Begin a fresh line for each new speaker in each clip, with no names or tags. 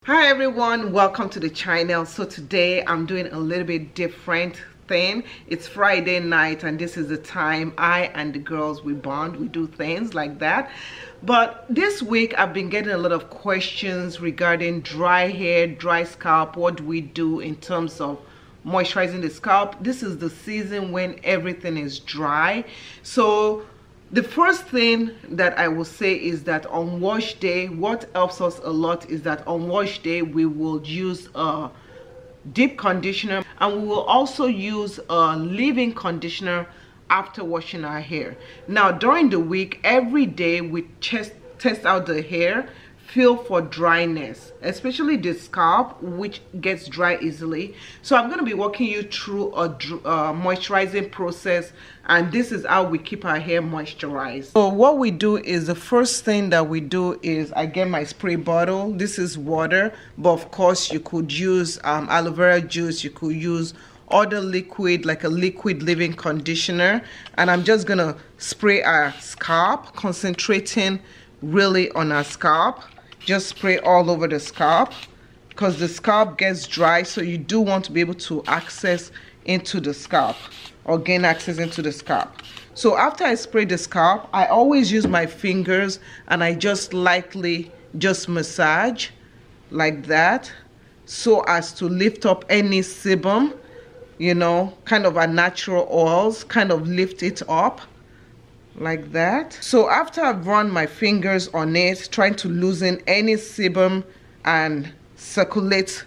Hi everyone, welcome to the channel. So today I'm doing a little bit different thing. It's Friday night and this is the time I and the girls we bond, we do things like that. But this week I've been getting a lot of questions regarding dry hair, dry scalp. What do we do in terms of moisturizing the scalp? This is the season when everything is dry. So the first thing that I will say is that on wash day, what helps us a lot is that on wash day we will use a deep conditioner and we will also use a leave-in conditioner after washing our hair. Now during the week, every day we test out the hair, feel for dryness, especially the scalp, which gets dry easily. So I'm going to be walking you through a moisturizing process, and this is how we keep our hair moisturized. So what we do is, the first thing that we do is I get my spray bottle. This is water, but of course you could use aloe vera juice, you could use other liquid like a liquid leave-in conditioner, and I'm just gonna spray our scalp, concentrating really on our scalp. Just spray all over the scalp because the scalp gets dry, so you do want to be able to access into the scalp or gain access into the scalp. So after I spray the scalp, I always use my fingers and I just lightly just massage like that so as to lift up any sebum, you know, kind of a natural oils, kind of lift it up like that. So after I've run my fingers on it, trying to loosen any sebum and circulate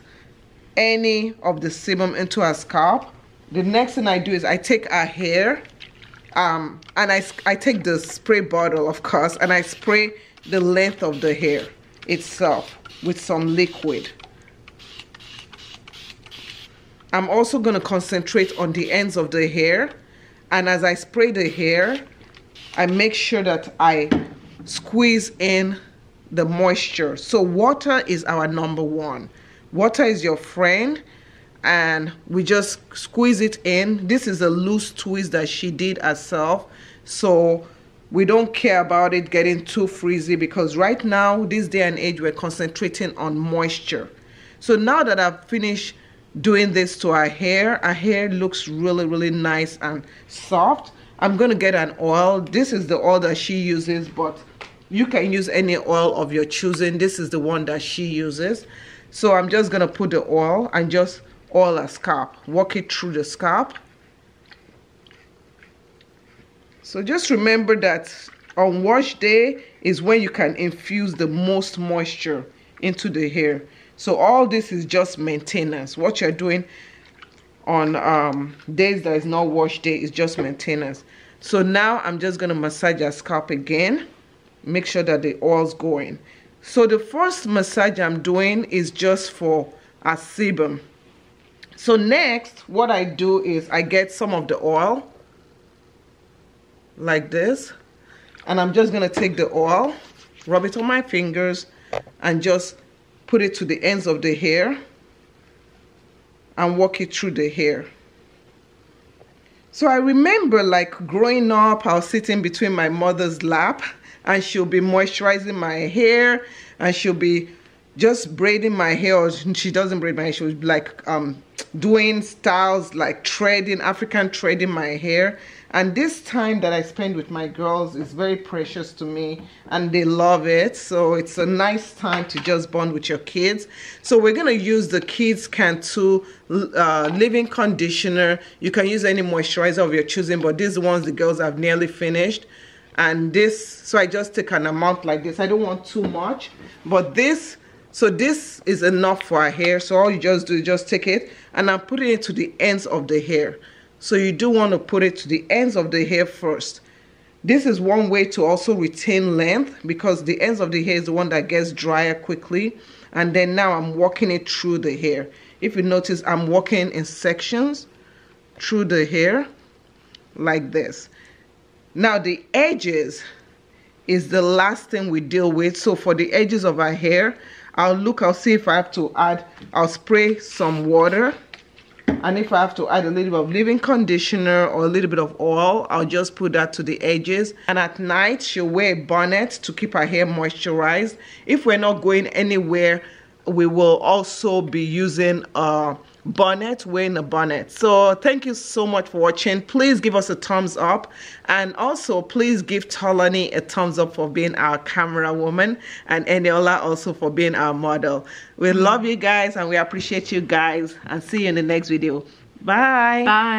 any of the sebum into our scalp, the next thing I do is I take our hair and I take the spray bottle, of course, and I spray the length of the hair itself with some liquid. I'm also going to concentrate on the ends of the hair, and as I spray the hair, I make sure that I squeeze in the moisture. So water is our number one. Water is your friend, and we just squeeze it in. This is a loose twist that she did herself, so we don't care about it getting too frizzy, because right now, this day and age, we're concentrating on moisture. So now that I've finished doing this to our hair looks really nice and soft. I'm going to get an oil. This is the oil that she uses, but you can use any oil of your choosing. This is the one that she uses. So I'm just going to put the oil and just oil her scalp. Walk it through the scalp. So just remember that on wash day is when you can infuse the most moisture into the hair. So all this is just maintenance. What you're doing on days that is not wash day is just maintenance. So now I'm just going to massage your scalp again. Make sure that the oil's going. So the first massage I'm doing is just for a sebum. So next, what I do is I get some of the oil like this, and I'm just going to take the oil, rub it on my fingers, and just put it to the ends of the hair and walk it through the hair. So I remember, like, growing up, I was sitting between my mother's lap and she'll be moisturizing my hair and she'll be just braiding my hair, or she doesn't braid my hair, she was like doing styles like threading, African threading my hair. And this time that I spend with my girls is very precious to me and they love it. So it's a nice time to just bond with your kids. So we're going to use the Kids Cantu leave-in conditioner. You can use any moisturizer of your choosing, but these ones the girls have nearly finished. And this, so I just take an amount like this. I don't want too much, but this, so this is enough for our hair. So all you just do is just take it and I'm putting it to the ends of the hair. So you do want to put it to the ends of the hair first. This is one way to also retain length, because the ends of the hair is the one that gets drier quickly. And then now I'm walking it through the hair. If you notice, I'm walking in sections through the hair like this. Now the edges is the last thing we deal with. So for the edges of our hair, I'll see if I have to add, I'll spray some water. And if I have to add a little bit of leave-in conditioner or a little bit of oil, I'll just put that to the edges. And at night, she'll wear a bonnet to keep her hair moisturized. If we're not going anywhere we will also be using a bonnet, wearing a bonnet. So thank you so much for watching. Please give us a thumbs up, and also please give Tolani a thumbs up for being our camera woman, and Eniola also for being our model. We love you guys and we appreciate you guys, and see you in the next video. Bye.
Bye.